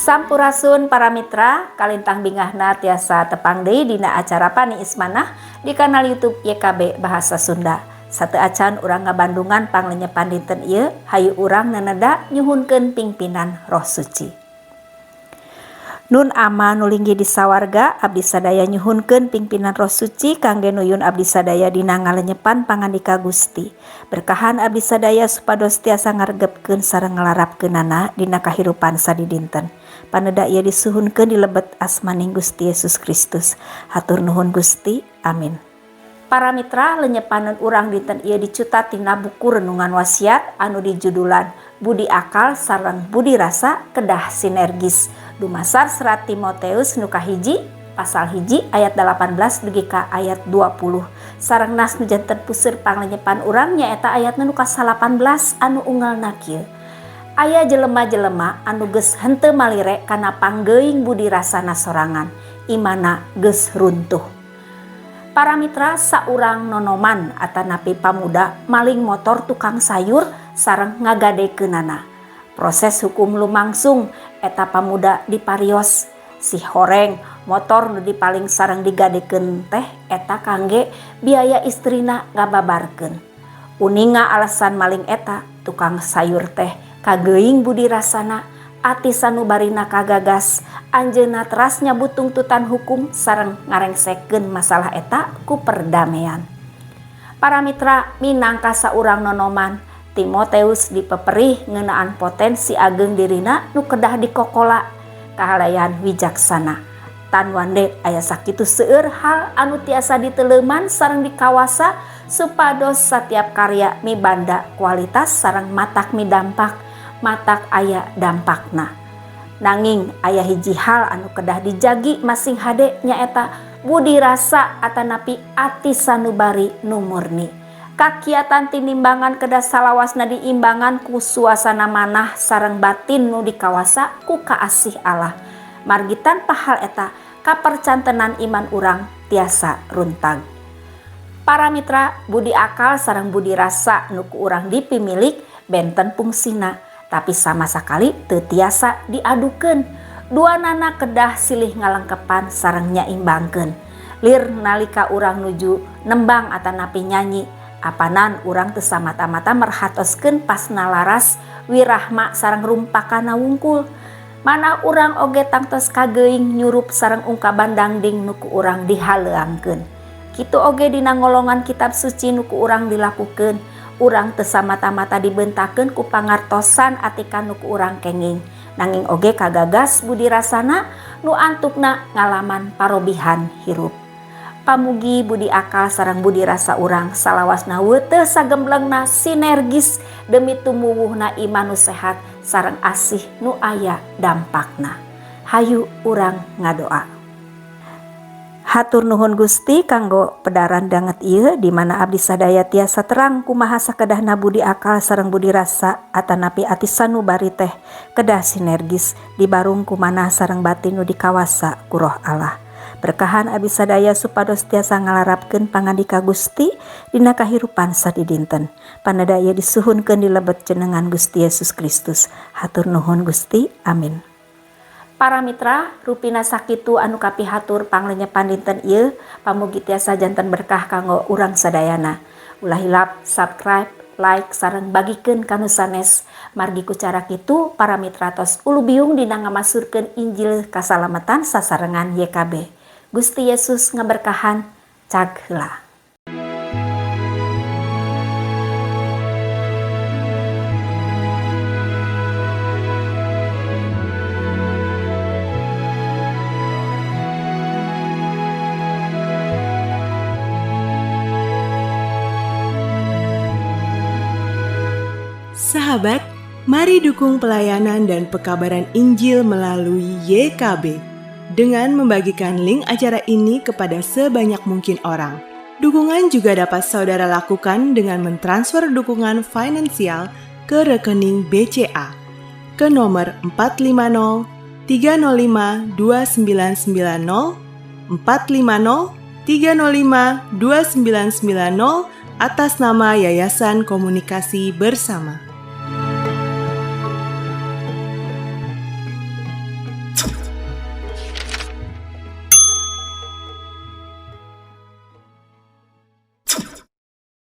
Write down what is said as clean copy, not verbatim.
Sampurasun para mitra, kalintang bingahna tiasa tepang deui dina acara Pani Ismanah di kanal YouTube YKB Bahasa Sunda. Satu acan urang ngabandungan panglenyepan dinten ieu, hayu urang naneda nyuhunkeun pingpinan Roh Suci. Nun ama nulinggi di sawarga, abdi sadaya nyuhunkeun pingpinan Roh Suci kangge nuyun abdi sadaya dina ngalenyepan pangandika Gusti. Berkahan abdi sadaya supados tiasa ngaregepkeun sareng nglarapkeunana dina kahirupan sadidinten. Paneda ieu disuhunkeun di lebet asmaning Gusti Yesus Kristus. Hatur nuhun Gusti, amin. Para mitra, lenyepanan urang dinten ieu dicutat tina buku renungan wasiat anu dijudulan Budi Akal sareng Budi Rasa kedah sinergis. Dumasar serat Timoteus nu kahiji pasal hiji ayat 18 dugi ka ayat 20. Sareng nas nu janten puseur panglenyepan urang nyaeta ayat nu ka-18 anu unggalna kieu. Aya jelema-jelema anu geus henteu malire kana panggeuing budi rasana sorangan, imana geus runtuh. Para mitra, saurang nonoman atanapi pamuda maling motor tukang sayur sareng ngagadekeunana. Proses hukum lumangsung eta pamuda diparios. Si horeng motor nu dipaling sareng digadekeun teh eta kangge biaya istrina ngababarkeun. Uninga alasan maling eta tukang sayur teh kageuing budi rasana, ati sanubarina kagagas, anjeunna teras nyabut tungtutan hukum sareng ngarengsekeun masalah eta ku perdamaian. Para mitra, minangka saurang nonoman, Timoteus dipeperih ngeunaan potensi ageng dirina nu kedah dikokola kahalayan wijaksana. Tan wande aya sakitu seueur hal anu tiasa diteleuman sareng dikawasa supados setiap karya mibanda kualitas sareng matak midampak, matak aya dampakna. Nanging aya hiji hal anu kedah dijagi masing hade nyaeta budi rasa atanapi ati sanubari nu murni. Kakiatan tinimbangan kedah salawasna diimbangan ku suasana manah sareng batin nu dikawasa ku kaasih Allah. Margi tanpa hal eta kapercantenan iman urang tiasa runtag. Para mitra, budi akal sareng budi rasa nu ku urang dipimilik benten fungsina, tapi sama sekali teu tiasa diadukeun. Duanana kedah silih ngalengkepan sareng nyaimbangkeun. Lir nalika urang nuju nembang atanapi nyanyi, apanan urang teu samata-mata merhatoskeun pas nalaras wirahma sareng rumpakana wungkul. Mana urang oge tangtos kageuing nyurup sareng ungkaban dangding nu ku urang dihaleuangkeun. Kitu oge dina ngolongan kitab suci nu ku urang dilakukeun. Urang teu samata-mata dibentakeun ku pangartosan atikan nu ku urang kenging, nanging oge kagagas budi rasana nu antukna ngalaman parobihan hirup. Pamugi budi akal sareng budi rasa urang salawasna weuteuh sagemblengna sinergis demi tumuwuhna iman nu sehat sareng asih nu aya dampakna. Hayu urang ngadoa. Hatur nuhun Gusti kanggo pedaran danget ieu di mana abdi sadaya tiasa terang kumaha sakedahna budi akal sareng budi rasa atanapi ati sanubari teh kedah sinergis dibarung kumanah sareng batin nu dikawasa ku Roh Allah. Berkahan abdi sadaya supados tiasa ngalarapkeun pangandika Gusti dina kahirupan sadidinten. Paneda ieu disuhunkeun di lebet jenengan Gusti Yesus Kristus. Hatur nuhun Gusti, amin. Para mitra, rupina sakitu anu kapihatur panglenyepan dinten ieu, pamugi tiasa janten berkah kanggo urang sadayana. Ulah hilap subscribe, like sareng bagikeun kanu sanes. Margi ku cara kitu para mitra tos ulu biung dina ngamasurkeun Injil kasalamatan sasarengan YKB. Gusti Yesus ngaberkahan, cag heula. Sahabat, mari dukung pelayanan dan pekabaran Injil melalui YKB dengan membagikan link acara ini kepada sebanyak mungkin orang. Dukungan juga dapat saudara lakukan dengan mentransfer dukungan finansial ke rekening BCA ke nomor 450 305 2990 450 305 2990 atas nama Yayasan Komunikasi Bersama.